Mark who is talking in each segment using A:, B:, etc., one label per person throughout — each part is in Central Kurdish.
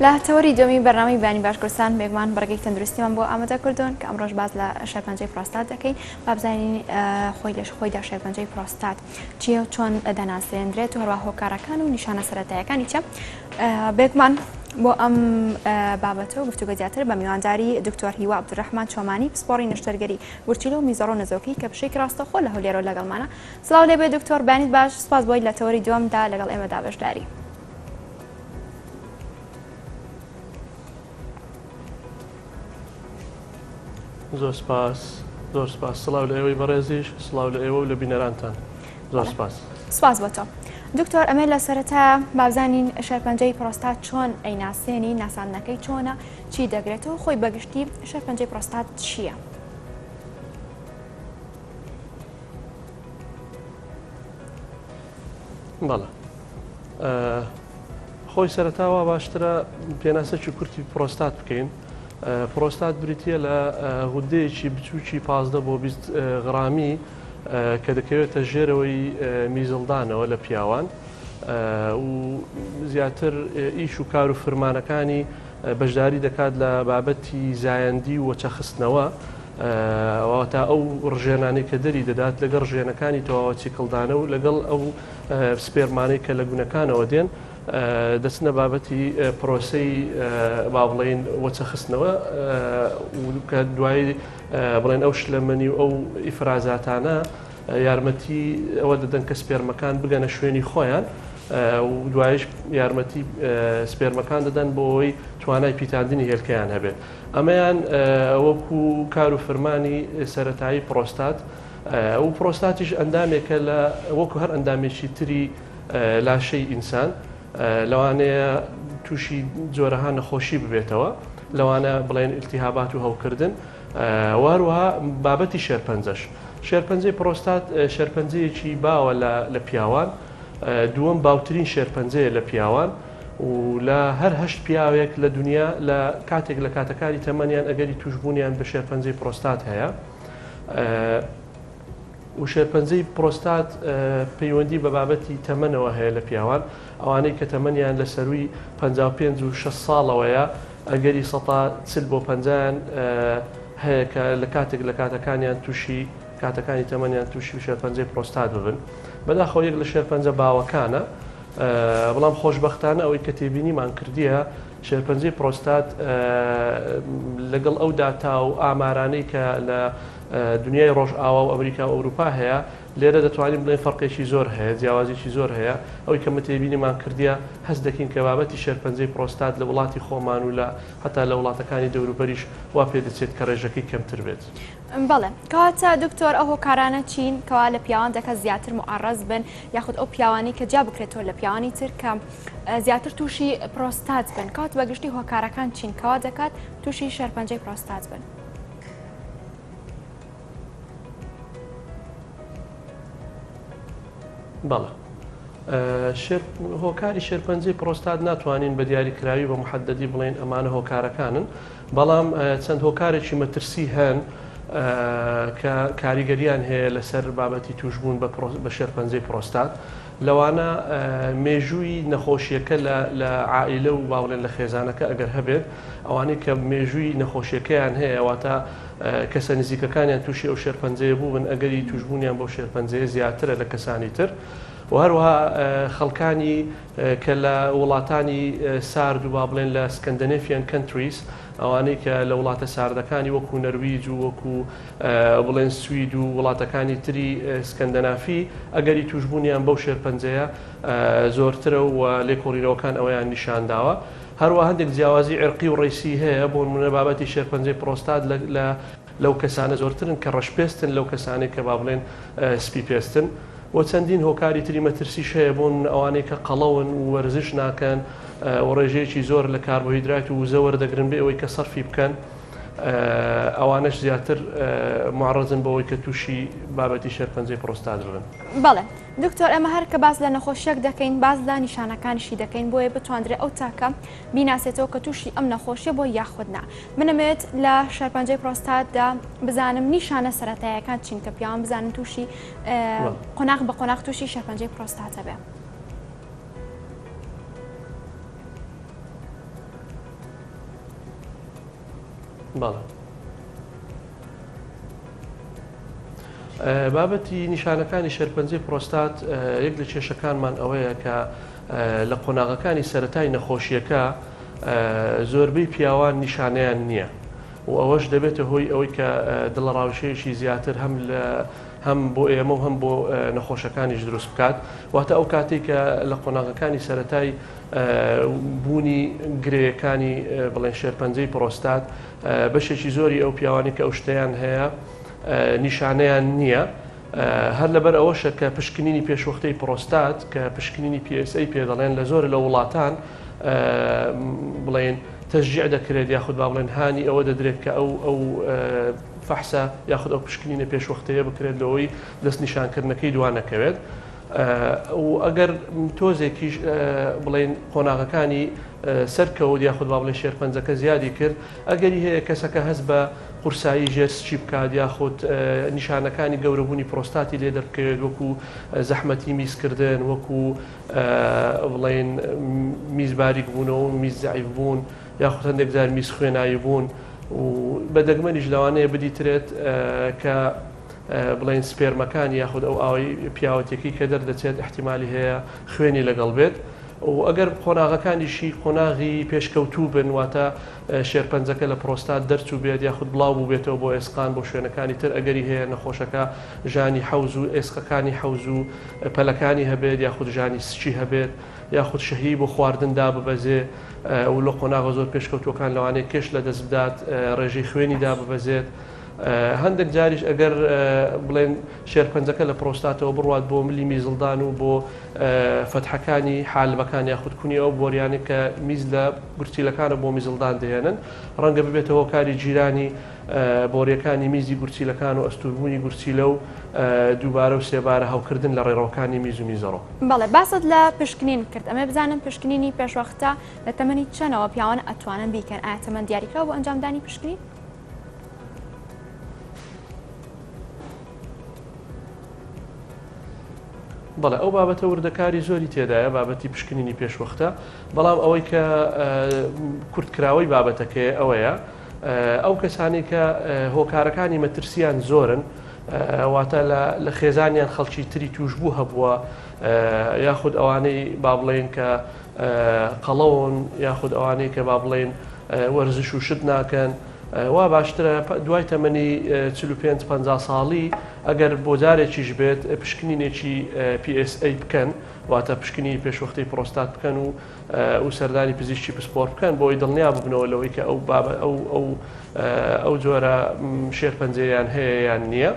A: لا توري دومي برنامج بياني باش كرسان بيجمان برقي تندرستي من بو أمدا كردون كأمروش باز لا شربنجي بروستات دكين بابزاني خويدا شربنجي بروستات چیه چون دناسين دريتو هروا هوكاركان و نشانه سرطايكان يچه بيجمان بۆ ئەم بابەتەوە گفتوگە زیاتر بە میوانداری دکتۆر هیوا عەبدوڕەحمان چۆمانی پسپۆڕی نەشتەرگەری ورچیلە و میزۆڕ و نزۆکی کە پشەیەکی ڕاستەخۆ لە هەولێرە لەگەڵمانە. سڵاو لێبێ دکتۆر، بانیت باش، سپاس بۆی لە تەوەری دووەمدا لەگەڵ ئێمەدا بەشداری.
B: زۆر سپاس، زۆر سپاس. سڵاو لە ئێوەی بەڕێزیش، سڵاو لە ئێوە و لە بینەرانتان. زۆر سپاس.
A: سپاس بۆ تۆ. دکتۆر، ئەمە لە سەرەتا بابزانین شەرپەنجەی پرۆستات چۆن ئەیناسێنی، ناساندنەکەی چۆنە، چی دەگرێتەوە، خۆی بەگشتی شەرپەنجەی پرۆستات چییە؟
B: بەڵێ. خۆی سەرەتاوە باشترە پێناسەکی کورتی پرۆستات بکەین. پرۆستات بریتە لە غودەیەکی بچووکی 15 بۆ 20 غرامی کە دەکەوێتە ژێرەوەی میزڵدانەوە لە پیاوان و زیاتر ئیش و کار و فرمانەکانی بەشداری دەکات لە بابەتی زایەندی و وەچەخستنەوە تا ئەو ڕژێنانەی کە دەری دەدات لەگەڵ ڕژێنەکانی تەواوە چیکڵدانە و لەگەڵ ئەو سپێرمانەی کە لە گونەکانەوە دێن دەچنە بابەتی پرۆسەی با بڵێن وەچەخستنەوە کە دوای بڵێن ئەو شلەمەنی و ئەو ئیفرازاتانە یارمەتی ئەوە دەدەن کە سپێرمەکان بگەنە شوێنی خۆیان و دوایش یارمەتی سپێرمەکان دەدەن بۆ ئەوەی توانای پیتاندنی هێلکەیان هەبێت. ئەمەیان وەکو کار و فرمانی سەرەتایی پرۆستات و پرۆستاتیش ئەندامێکە لە وەکو هەر ئەندامێکی تری لاشەی ئینسان لەوانەیە تووشی جۆرەها نەخۆشی ببێتەوە، لەوانە بڵێن ئیلتیهابات و هەڵکردن. واروها بابەتی شێرپەنجەش، شێرپەنجەی پرۆستات شێرپەنجەیەکی باوە لە پیاوان، دووەم باوترین شێرپەنجەیە لە پیاوان و لە هەر هەشت پیاوێک لە دنیا لە کاتێک لە کاتەکانی تەمەنیان ئەگەری توشبوونیان بە شێرپەنجەی پرۆستات هەیە. و شێرپەنجەی پرۆستات پەیوەندی بە بابەتی تەمەنەوە هەیە لە پیاوان، ئەوانەی کە تەمەنیان لە سەروی 55 و 6 ساڵەوەیە ئەگەری 40 بۆ 50 هەیە کە لە کاتێک لە کاتەکانیان تووشی کاتەکانی تەمەنیان تووشی شێرپەنجەی پرۆستات ببن. بەداخەوە یەک لە شێرپەنجە باوەکانە، بەڵام خۆشبەختانە ئەوەی کە تێبینیمان کردیە شێرپەنجەی پرۆستات لەگەڵ ئەو داتا و ئامارانەی کە لە دنیای ڕۆژئاوا و ئەمریکا و ئەوروپا هەیە لێرە دەتوانین بڵێن فەرقێکی زۆر هەیە، جیاوازێکی زۆر هەیە. ئەوەی کە تێبینیمان کردیە هەست دەکەین کە بابەتی شێرپەنجەی پرۆستات لە وڵاتی خۆمان و لە هەتا لە وڵاتەکانی دەوروبەریش وا پێ دەچێت کە ڕێژەکەی کەمتر بێت.
A: بەڵێ، کەواتە دکتۆر ئەو هۆکارانە چین کەوا لە پیاوان دەکات زیاتر معەڕەز بن، یاخود ئەو پیاوانی کە جا بکرێتەوە لە پیاوانی تر کە زیاتر تووشی پرۆستات بن، کات بەگشتی هۆکارەکان چین کەوا دەکات تووشی شێرپەنجەی پرۆستات بن؟
B: بەڵێ، هۆکاری شێرپەنجەی پرۆستات ناتوانین بە دیاریکراوی بە محەددی بڵێن ئەمانە هۆکارەکانن، بەڵام چەند هۆکارێکی مەترسی هەن کە کاریگەریان هەیە لەسەر بابەتی توشبوون بە شێرپەنجەی پرۆستات. لەوانە مێژووی نەخۆشیەکە لە عائیلە و باوڵێن لە خێزانەکە ئەگەر هەبێت، ئەوانەی کە مێژووی نەخۆشیەکەیان هەیە واتە کەسە نزیکەکانیان تووشی ئەو شێرپەنجەیە بوون ئەگەری توشبوونیان بۆ شێرپەنجەیە زیاترە لە کەسانی تر. و هەروەها خەڵکانی کە لە وڵاتانی سارد و با بڵێن لە سکەندەنێفیان کەنتریز، ئەوانەی کە لە وڵاتە ساردەکانی وەکو نەرویج و وەکو بڵێن سوید و وڵاتەکانی تری سکەندەنافی ئەگەری توشبوونیان بەو شێرپەنجەیە زۆرترە و لێکۆڵینەوەکان ئەوەیان نیشانداوە. هەروە هەندێک جیاوازی عێرقی و ڕێیسی هەیە بۆ نمونە بابەتی شێرپەنجەی پرۆستات لەو کەسانە زۆرترن کە ڕەشپێستن لەو کەسانێک کە با بڵێن سپی پێستن. و چەندین هۆکاری تری مەترسیش هەیە بۆن ئەوانەی کە قەڵەون و وەرزش ناکەن و ڕێژەیەکی زۆر لە کاربۆهیدرات و وزە وەردەگرن بێ ئەوەی کە سەرفی بکەن، ئەوانش زیاتر معڕەزن بەوەی کە تووشی بابەتی شێرپەنجەی پرۆستات بن.
A: بەڵێ، دکتۆر، ئەمە هەر کە باز لە نەخۆشیەک دەکەین، باز لە نیشانەکانیشی دەکەین بۆیە بتوانرێت ئەو تاکە بیناسێتەوە کە تووشی ئەم نەخۆشیە بۆ یاخودنا. منەمێت لە شێرپەنجەی پرۆستاتدا بزانم نیشانە سەرەتاییەکان چین کە پیاوان بزانن تووشی قۆناغ بە قۆناغ تووشی شێرپەنجەی پرۆستاتە بێ.
B: باڵێ بابەتی نیشانەکانی شێرپەنجەی پرۆستات یەک لە کێشەکانمان ئەوەیە کە لە قۆناغەکانی سەرەتای نەخۆشیەکە زۆربەی پیاوان نیشانەیان نییە و ئەوەش دەبێتە هۆی ئەوەی کە دڵڕاوشەیەکی زیاتر هەم بۆ ئێمە و هەم بۆ نەخۆشەکانیش دروست بکات واتە ئەو کاتێک کە لە قۆناغەکانی سەرەتای بوونی گرەیەکانی بڵێن شێرپەنجەی پرۆستات بەشێکی زۆری ئەو پیاوانی کە ئەو شتەیان هەیە نیشانەیان نییە هەر لەبەر ئەوەشە کە پشکنینی پێشوەختەی پرۆستات کە پشکنینی PSA پێ دەڵێن لە زۆر لە وڵاتان بڵێن تەشجیع دەکرێت یاخود با بڵێن هانی ئەوە دەدرێت کە ئەو فەحسە یاخود ئەو پشکنینە پێشوەختەیە بکرێت لەوەی دەست نیشانکردنەکەی دوانەکەوێت و ئەگەر تۆزێکیش بڵێن قۆناغەکانی سەرکەوت یاخود با بڵێن شێرپەنجەکە زیادی کرد ئەگەری هەیە کەسەکە هەست بە قورسایی ژێرسچی بکات یاخود نیشانەکانی گەورەبوونی پرۆستاتی لێ دەبکەوێت وەکو زەحمەتی میزکردن وەکو بڵێن میز باریک بوونەوە میز زەعیف بوون یاخود هەندێک جار میز خوێنایی بوون و بە دەگمەنیش لەوانەیە بدیترێت کە بڵێن سپێرمەکانی یاخود ئەو ئاوی پیاوەتێکی کە دەردەچێت احتیمالی هەیە خوێنی لەگەڵ بێت و ئەگەر قۆناغەکانیشی قۆناغی پێشکەوتوو بن واتە شێرپەنجەکە لە پرۆستات دەرچوو بێت یاخود بڵاو بوو بێتەوە بۆ ئێسقان بۆ شوێنەکانی تر ئەگەری هەیە نەخۆشەکە ژانی حەوز و ئێسقەکانی حەوز و پەلەکانی هەبێت یاخود ژانی سچی هەبێت یاخود شەهی بۆ خواردندا ببەزێ و لە قۆناغە زۆر پێشکەوتوەکان لەوانەیە کێش لە دەست بدات ڕێژەی خوێنیدا ببەزێت هەندێک جاریش ئەگەر بڵێن شێرپەنجەکە لە پرۆستاتەوە بڕوات بۆ ملی میزڵدان و بۆ فەتحەکانی حالبەکان یاخود کونی ئەو بۆریانێک کە میز لە گورچیلەکانە بۆ میزڵدان دێنن ڕەنگە ببێتەوە کاری جیرانی بۆریەکانی میزی گورچیلەکان و ئەستوربوونی گورچیلە و دووبارە و سێبارە هەوکردن لە ڕێڕەوەکانی میز و میزەڕۆ.
A: بەڵێ باست لە پشکنین کرد ئەمە بزانم پشکنینی پێشوەختە لە تەمەنی چەندەوە پیاوان ئەتوانن بیکەن ئایا تەمەن دیاریکراوە بۆ ئەنجامدانی پشکنین؟
B: بەڵێ ئەو بابەتە وردەکاری زۆری تێدایە بابەتی پشکنینی پێشوەختە بەڵام ئەوەی کە کورتکراوەی بابەتەکەی ئەوەیە ئەو کەسانی کە هۆکارەکانی مەترسیان زۆرن واتە لە خێزانیان خەڵکی تری توش بوو هەبووە یاخود ئەوانەی با بڵێن کە قەڵەون یاخود ئەوانەی کە با بڵێن وەرزش و شت ناکەن وا باشترە دوای تەمەنی 45-50 ساڵی ئەگەر بۆ جارێکیش بێت پشکنینێکی PSA بکەن واتە پشکنی پێشوەختەی پرۆستات بکەن و سەردانی پزیشکی پسپۆر بکەن بۆی دڵنیا ببنەوە لەوەی کە ئەو جۆرە شێرپەنجەیان هەیە یان نییە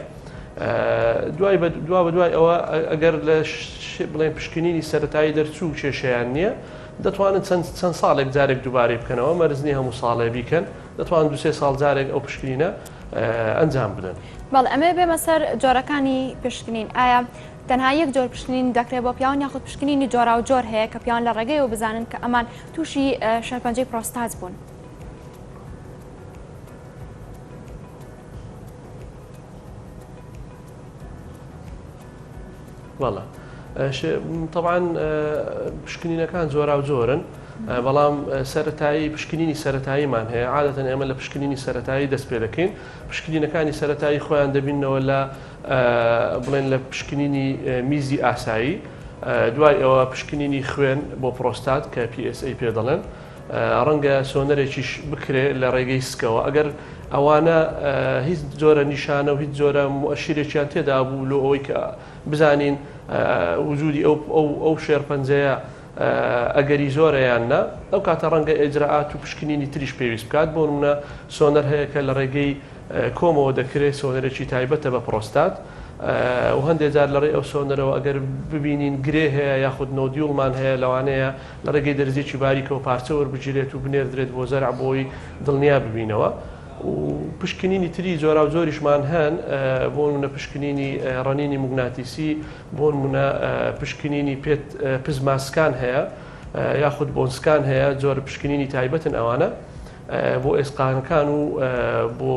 B: دوا بە دوای ئەوە ئەگەر لە بڵێن پشکنینی سەرەتایی دەرچوو کێشەیان نییە دەتوانن چەند ساڵێک جارێک دووبارەی بکەنەوە مەرزنی هەموو ساڵێ بیکەن دەتوان 2-3 ساڵ جارێک ئەو پشکنینە ئەنجام بدەن.
A: بەڵێ ئەمە بێمە سەر جۆرەکانی پشکنین ئایا تەنها یەک جۆر پشکنین دەکرێت بۆ پیاوان یاخود پشکنینی جۆرا و جۆر هەیە کە پیاوان لە ڕێگەیەوە بزانن کە ئەمان تووشی شێرپەنجەی پرۆستات بوون؟
B: وەڵا طبعاً پشکنینەکان زۆرا و جۆرن بەڵام سەرەتایی پشکنینی سەرەتاییمان هەیە عادەتەن ئێمە لە پشکنینی سەرەتایی دەست پێ دەکەین پشکنینەکانی سەرەتایی خۆیان دەبینەوە لە بڵێن لە پشکنینی میزی ئاسایی دوای ئەوە پشکنینی خوێن بۆ پرۆستات کە PSA پێ دەڵێن ڕەنگە سۆنەرێکیش بکرێت لە ڕێگەی سکەوە ئەگەر ئەوانە هیچ جۆرە نیشانە و هیچ جۆرە مؤشیرێکیان تێدا بوو لە ئەوەی کە بزانین وجودی ئەو شێرپەنجەیە ئەگەری زۆرەیان نە ئەو کاتە ڕەنگە ئێجراعات و پشکنینی تریش پێویست بکات بۆ نمونە سۆنەر هەیە کە لە ڕێگەی کۆمەوە دەکرێت سۆنەرێکی تایبەتە بە پرۆستات و هەندێک جار لەڕێ ئەو سۆنەرەوە ئەگەر ببینین گرێ هەیە یاخود نۆدیوڵمان هەیە لەوانەیە لە ڕێگەی دەرزێکی باریکەوە پارچە وەربگیرێت و بنێردرێت بۆ زەرع بۆی دڵنیا ببینەوە و پشکنینی تری جۆرا و جۆریشمان هەن بۆ نمونە پشکنینی ڕەنینی موگناتیسی بۆ نمونە پشکنینی پزماسکان هەیە یاخود بۆنسکان هەیە جۆرە پشکنینی تایبەتن ئەوانە بۆ ئێسقانەکان و بۆ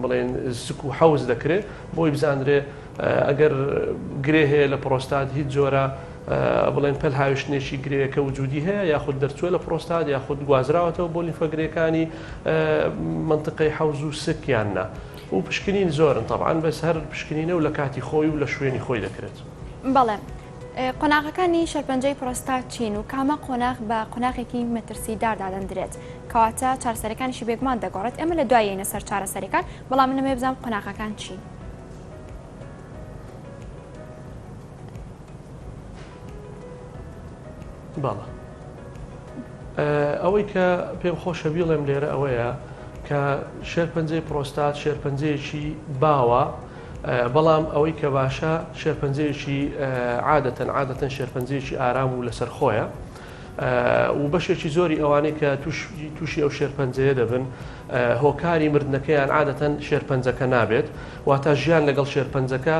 B: بڵێن سک و حەوز دەکرێت بۆی بزانرێ ئەگەر گرێ هەیە لە پرۆستات هیچ جۆرە بڵێن پەل هاوشتێکی گرەیەکە وجودی هەیە یاخود دەرچووە لە پرۆستات یاخود گوازراوەتەوە بۆ لیمفەگرەکانی منطقەی حەوز و سکیاننا و پشکنین زۆرن طبعاً بەس هەر پشکنینە و لە کاتی خۆی و لە شوێنی خۆی دەکرێت.
A: بەڵێ قۆناغەکانی شەرپەنجەی پرۆستات چین و کامە قۆناغ بە قۆناغێکی مەترسیدار دادەنرێت کەواتە چارەسەرەکانیشی بێگومان دەگۆڕێت ئەمە لە دوایینە سەر چارەسەرەکان بەڵام من نەمێ بزانم قۆناغەکان چین.
B: باڵە ئەوەی کە پێم خۆشە بیڵێم لێرە ئەوەیە کە شێرپەنجەی پرۆستات شێرپەنجەیەکی باوە بەڵام ئەوەی کە باشە شێرپەنجەیەکی عادەتەن شێرپەنجەیەکی ئارام و لەسەر خۆیە و بەشێکی زۆری ئەوانەی کە تووشی ئەو شێرپەنجەیە دەبن هۆکاری مردنەکەیان عادەتەن شێرپەنجەکە نابێت واتە ژیان لەگەڵ شێرپەنجەکە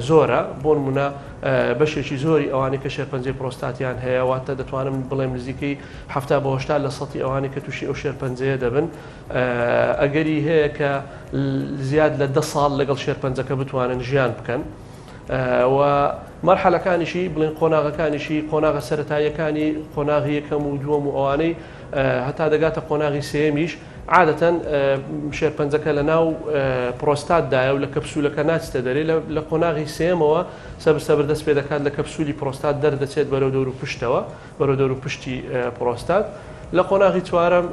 B: زۆرە بۆ نمونە بەشێکی زۆری ئەوانەی کە شێرپەنجەی پرۆستاتیان هەیە واتە دەتوانم بڵێم نزیکەی 70 لە سەتی ئەوانەی کە تووشی ئەو شێرپەنجەیە دەبن ئەگەری هەیە کە زیاد لە 10 ساڵ لەگەڵ شێرپەنجەکە بتوانن ژیان بکەن و مەرحەلەکانیشی بڵێن قۆناغەکانیشی قۆناغە سەرەتاییەکانی قۆناغی یەکەم و دووەم و ئەوانەی هەتا دەگاتە قۆناغی سێمیش عادەتەن شێرپەنجەکە لە ناو پرۆستاتدایە و لە کەپسولەکە ناچتە دەرێ لە قۆناغی سێمەوە سەبر دەست پێ دەکات لە کەپسولی پرۆستات دەردەچێت بەرەو دەور و پشتەوە بەرەو دەور و پشتی پرۆستات لە قۆناغی چوارەم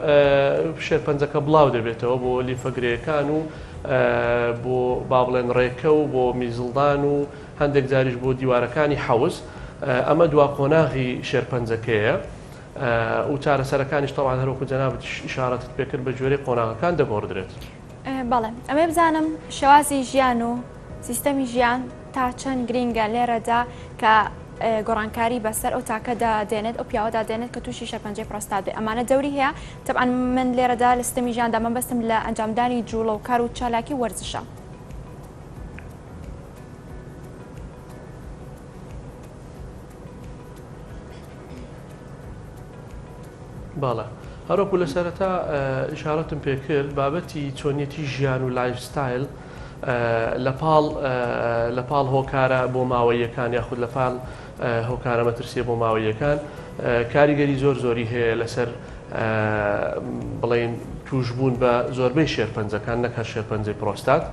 B: شێرپەنجەکە بڵاو دەبێتەوە بۆ لیمفەگرەکان و بۆ با بڵێن ڕێکە و بۆ میزڵدان و هەندێک جاریش بۆ دیوارەکانی حەوز ئەمە دوا قۆناغی شێرپەنجەکەیە و چارەسەرەکانیش تەواان هەروەکو جەنابەت ئیشارەتت پێکرد بە جۆرەی قۆناغەکان دەگۆڕدرێت.
A: بەڵێ ئەمێ بزانم شێوازی ژیان و سیستەمی ژیان تا چەند گرینگە لێرەدا کە گۆڕانکاری بەسەر ئەو تاکەدا دێنێت ئەو پیاوەدا دێنێت کە تووشی شەرپەنجەی پرۆستات بێ ئەمانە دەوری هەیە تەبعاً من لێرەدا لە سیستەمی ژیاندا من بەستم لە ئەنجامدانی جوڵە و کار و چالاکی وەرزشە.
B: باڵە هەروەکو لە سەرەتا ئیشارەتم پێکرد بابەتی چۆنیەتی ژیان و لایفستایل لە پاڵ هۆکارە بۆ ماوەیەکان یاخود لە پاڵ هۆکارە مەترسیە بۆ ماوەیەکان کاریگەری زۆری هەیە لەسەر بڵێن توشبوون بە زۆربەی شێرپەنجەکان نەکە شێرپەنجەی پرۆستات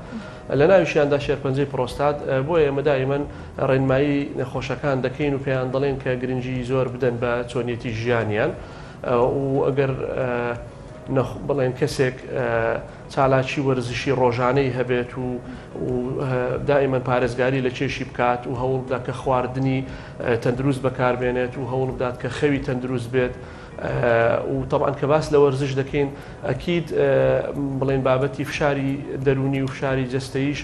B: لە ناویشیاندا شێرپەنجەی پرۆستات بۆیە ئێمە دائیمەن ڕێنمایی نەخۆشەکان دەکەین و پێیان دەڵێن کە گرنگی زۆر بدەن بە چۆنیەتی ژیانیان و ئەگەر بڵێن کەسێک چالاکی وەرزشی ڕۆژانەی هەبێت و دائیمەن پارێزگاری لە چێشی بکات و هەوڵ بدات کە خواردنی تەندروست بەکاربێنێت و هەوڵ بدات کە خەوی تەندروست بێت و طبعاً کە باس لە وەرزش دەکەین ئەکید بڵێن بابەتی فشاری دەرونی و فشاری جەستەیش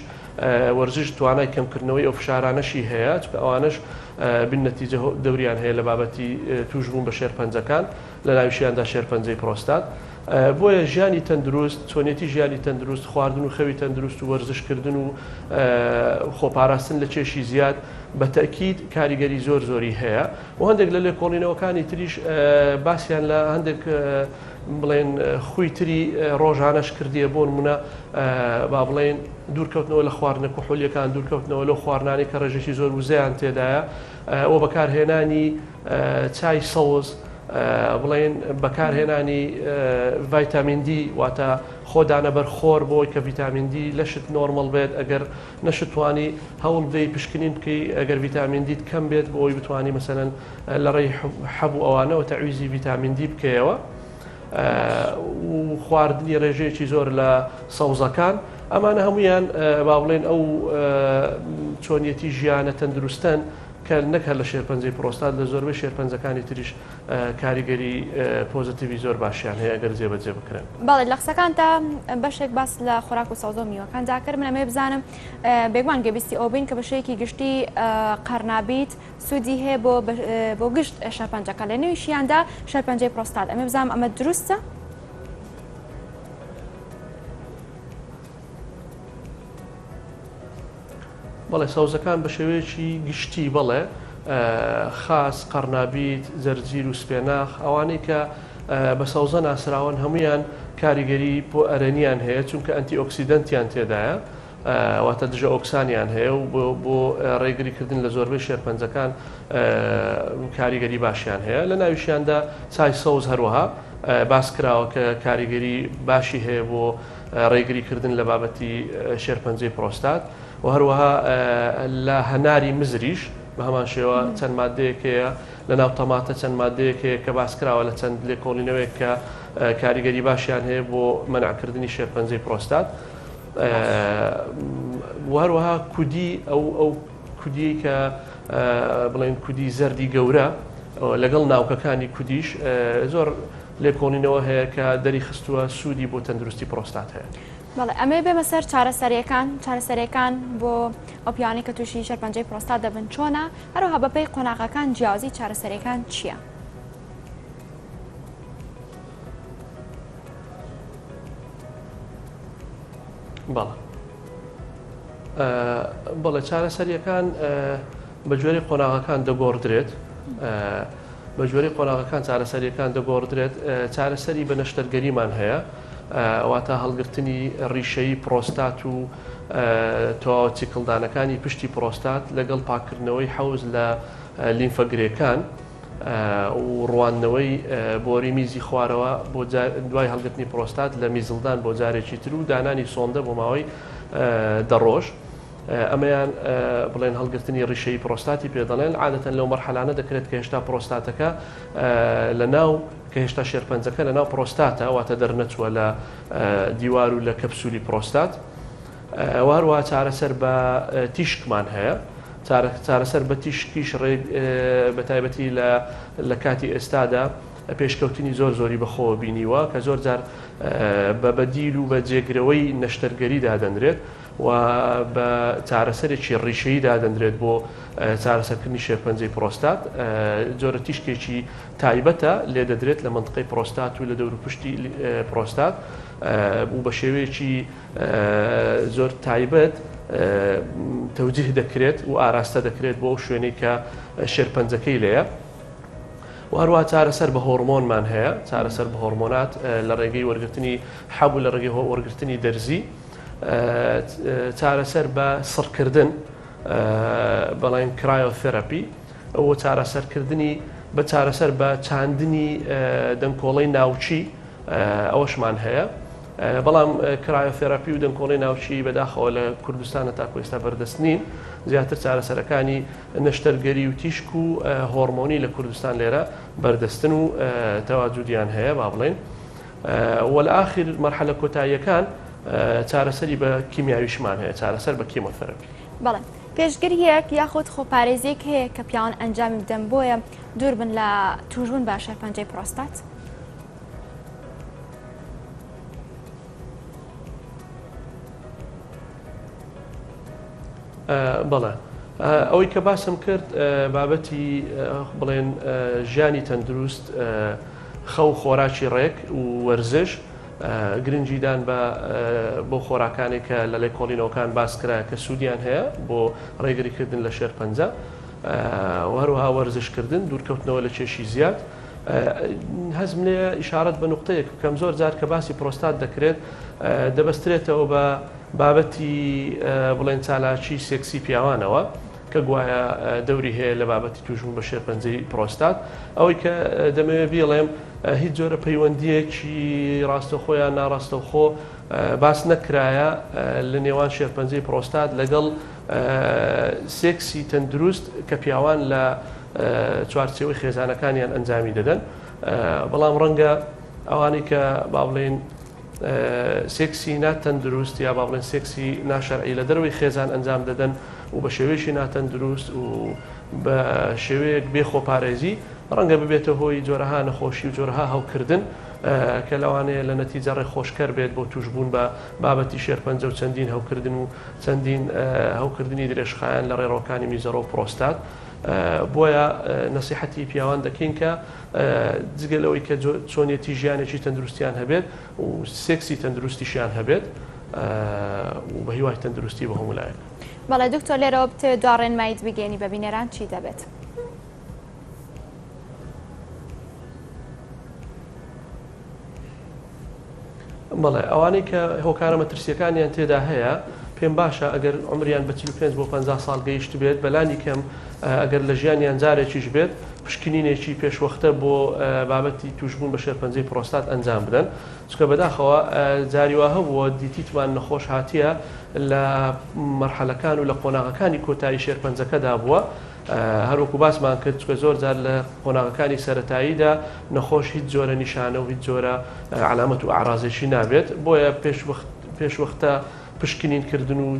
B: وەرزش توانای کەمکردنەوەی ئەو فشارانەشی هەیە چکە ئەوانش بنەتیجە دەوریان هەیە لە بابەتی توشبوون بە شێرپەنجەکان لە ناویشیاندا شێرپەنجەی پرۆستات بۆیە ژیانی تەندروست چۆنیەتی ژیانی تەندروست خواردن و خەوی تەندروست و وەرزشکردن و خۆپاراستن لە چێشی زیاد بە تەکید کاریگەری زۆری هەیە و هەندێک لە لێکۆڵینەوەکانی تریش باسییان لە هەندێک بڵێن خوی تری ڕۆژانەش کردیە بۆ نمونە با بڵێن دوورکەوتنەوە لە خواردنە کوحولیەکان دوورکەوتنەوە لە خواردنانی کە ڕێژێکی زۆر وزەیان تێدایە ئەوە بەکارهێنانی چای سەوز بڵێن بەکارهێنانی ڤایتامین دی واتە خۆدانە بەرخۆر بۆی کە ڤیتامین دی لەشت نۆرمەڵ بێت ئەگەر نەشتوانی هەوڵ بدەی پشکنین بکەی ئەگەر ڤیتامین دیت کەم بێت بۆی بتوانانی مەسەلەن لە ڕێی حەبوو ئەوانەوە تەعویزی ڤیتامین دی بکەیەوە و خواردنی ڕێژەیەکی زۆر لە سەوزەکان ئەمانە هەمویان با بڵێن ئەو چۆنیەتی ژیانە تەندروستن کە نەکە لە شێرپەنجەی پرۆستات لە زۆربەی شێرپەنجەکانی تریش کاریگەری پۆزتیڤی زۆر باشیان هەیە ئەگەر جێبەجێ بکرێن.
A: باڵێ لە قسەکاندا بەشێک باس لە خۆراک و سەوزە و میوەکان جاکرد من ئەمێ بزانم بێگومان گەبیستی ئەو بین کە بەشەیەکی گشتی قەرنابیت سوودی هەیە بۆ گشت شێرپەنجەکە لە نێویشیاندا شێرپەنجەی پرۆستات ئەمێ بزانم ئەمە دروستە؟
B: بەڵێ سەوزەکان بە شێوەیەکی گشتی بڵێ خاس قەرنابیت زەرجیر و سپێناخ ئەوانەی کە بە سەوزە ناسراون هەمویان کاریگەری بۆ ئەرێنیان هەیە چونکە ئەنتی ئۆکسیدەنتیان تێدایە واتە دژە ئۆکسانیان هەیە و بۆ ڕێگریکردن لە زۆربەی شێرپەنجەکان کاریگەری باشیان هەیە لە ناویشیاندا چای سەوز هەروەها باس کراوە کە کاریگەری باشی هەیە بۆ ڕێگریکردن لە بابەتی شێرپەنجەی پرۆستات و هەروەها لە هەناری مزریش بە هەمان شێوە چەند مادەیەکەیە لە ناو تەماتە چەند مادەیەکەیە کە باس کراوە لە چەند لێکۆڵینەوەیەک کە کاریگەری باشیان هەیە بۆ مەنعکردنی شێرپەنجەی پرۆستات هەروەها کودی ئەو کودی کە بڵێن کودی زەردی گەورە لەگەڵ ناوکەکانی کودیش زۆر لێکۆڵینەوە هەیە کە دەری خستووە سوودی بۆ تەندروستی پرۆستات هەیە.
A: بەڵێ ئەمێ بێمە سەر چارەسەریەکان بۆ ئەو پیاوانی کە تووشی شێرپەنجەی پرۆستات دەبن چۆنە هەروەها بەپێی قۆناغەکان جیازی چارەسەریەکان چییە؟
B: بەڵێ چارەسەریەکان بە جۆری قۆناغەکان دەگۆڕدرێت بە جۆری قۆناغەکان چارەسەریەکان دەگۆڕدرێت چارەسەری بە نەشتەرگەریمان هەیە واتە هەڵگرتنی ڕیشەی پرۆستات و تەواوەتی کڵدانەکانی پشتی پرۆستات لەگەڵ پاکردنەوەی حەوز لە لیمفەگرێکان و ڕوانەوەی بۆری میزی خوارەوە بۆ دوای هەڵگرتنی پرۆستات لە میزڵدان بۆ جارێکی تر و دانانی سۆندە بۆ ماوەی دەڕۆژ ئەمەیان بڵێن هەڵگرتنی ڕیشەی پرۆستاتی پێ دەڵێن عادەتەن لەو مەرحەلانە دەکرێت کە هێشتا پرۆستاتەکە لە ناو کە هێشتا شێرپەنجەکە لە ناو پرۆستاتە واتە دەرنەچووە لە دیوار و لە کەپسولی پرۆستات هەروەها چارەسەر بە تیشکمان هەیە چارەسەر بە تیشکیش بە تایبەتی لە کاتی ئێستادا پێشکەوتنی زۆری بەخۆوە بینیوە کە زۆر جار بە بەدیل و بە جێگرەوەی نەشتەرگەری دادەنرێت و بە چارەسەرێکی ڕیشەیی دادەنرێت بۆ چارەسەرکردنی شێرپەنجەی پرۆستات جۆرە تیشکێکی تایبەتە لێ دەدرێت لە منطقەی پرۆستات و لە دەوروپشتی پرۆستات و بە شێوەیەکی زۆر تایبەت تەوجیه دەکرێت و ئاراستە دەکرێت بۆ شوێنەی کە شێرپەنجەکەی لێیە و هەروە چارەسەر بە هۆرمۆنمان هەیە چارەسەر بە هۆرمۆنات لە ڕێگەی وەرگرتنی حەب و لە ڕێگەی وەرگرتنی دەرزی چارەسەر بە سڕکردن بەڵێن کرایۆثێراپی ئەوە چارەسەرکردنی بە چارەسەر بە چاندنی دەنگکۆڵەی ناوچی ئەوەشمان هەیە بەڵام کرایۆثێراپی و دەنگکۆڵەی ناوچی بەداخەوە لە کوردستانە تاکو ئێستا بەردەست نین زیاتر چارەسەرەکانی نەشتەرگەری و تیشک و هۆرمۆنی لە کوردستان لێرە بەردەستن و تەواجودیان هەیە با بڵێن وەلئاخر مەرحەلە کۆتاییەکان چارەسەری بە کیمیاویشمان هەیە چارەسەر بە کیمۆتەراپی.
A: بەڵێ پێشگریەک یاخود خۆپارێزیەک هەیە کە پیاوان ئەنجامی بدەن بۆیە دوور بن لە تووشبوون بە شێرپەنجەی پرۆستات؟
B: بەڵێ ئەوەی کە باسم کرد بابەتی بڵێن ژیانی تەندروست خەو خۆراکی ڕێک و وەرزش گرنگیدان بۆ خۆراکانی کە لە لێکۆڵینەوەکان باس کرا کە سوودیان هەیە بۆ ڕێگریکردن لە شێرپەنجە و هەروەها وەرزشکردن دوورکەوتنەوە لە کێشی زیاد هەزم لێ ئیشارەت بە نوقتەیەک کەم زۆر جار کە باسی پرۆستات دەکرێت دەبەسترێتەوە بە بابەتی بڵێن چالاکی سێکسی پیاوانەوە کە گوایە دەوری هەیە لە بابەتی تووشبوون بە شێرپەنجەی پرۆستات ئەوەی کە دەمەوێت بیڵێم هیچ جۆرە پەیوەندیەکی ڕاستەوخۆیان ناڕاستەوخۆ باس نەکرایە لە نێوان شێرپەنجەی پرۆستات لەگەڵ سێکسی تەندروست کە پیاوان لە چوارچێوەی خێزانەکانیان ئەنجامی دەدەن بەڵام ڕەنگە ئەوانەی کە با بڵێن سێکسی ناتەندروست یا با بڵێن سێکسی ناشەرعی لە دەروی خێزان ئەنجام دەدەن و بە شێوەیەکی ناتەندروست و بە شێوەیەک بێخۆپارێزی ڕەنگە ببێتە هۆی جۆرەها نەخۆشی و جۆرەها هەوکردن کە لەوانەیە لە نەتیجە ڕێخۆشکەر بێت بۆ تووشبوون بە بابەتی شێرپەنجە و چەندین هەوکردن و چەندین هەوکردنی درێژخایەن لە ڕێڕەوەکانی میزەرە و پرۆستات بۆیە نەسیحەتی پیاوان دەکەین کە جگەلەوەی کە چۆنیەتی ژیانێکی تەندروستیان هەبێت و سێکسی تەندروستیشیان هەبێت و بە هیوای تەندروستی بە هەموو لایەک.
A: بەڵێ دکتۆر لێرەوە بتێ دواڕێنمایت بگەێنی بە بینەران چی دەبێت؟
B: بەڵێ ئەوانەی کە هۆکارە مەترسیەکانیان تێدا هەیە پێم باشە ئەگەر عمریان بە 45 بۆ 50 ساڵ گەیشت بێت بەلانی کەم ئەگەر لە ژیانیان جارێکیش بێت پشکنینێکی پێشوەختە بۆ بابەتی توشبوون بە شێرپەنجەی پرۆستات ئەنجام بدەن چکە بەداخەوە جاریوا هەبووە دیتیتمان نەخۆش هاتیە لە مەرحەلەکان و لە قۆناغەکانی کۆتایی شێرپەنجەکەدا بووە هەروەکو باسمان کرد چکە زۆر جار لە قۆناغەکانی سەرەتاییدا نەخۆش هیچ جۆرە نیشانە و هیچ جۆرە علامەت و ئاڕازێکی نابێت بۆیە پێشوەختە پشکنینکردن و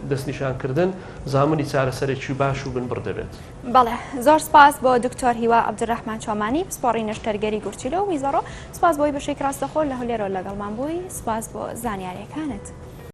B: دەستنیشانکردن زامنی چارەسەرێکی باش و بنبڕ دەبێت.
A: بەڵێ زۆر سپاس بۆ دکتۆر هیوا عەبدوڕەحمان چۆمانی پسپۆڕی نەشتەرگەری گورچیلە و میزەڕۆ سپاس بۆی بەشەی ڕاستەخۆ لە هەولێرەوە لەگەڵمان بووی سپاس بۆ زانیاریەکانت.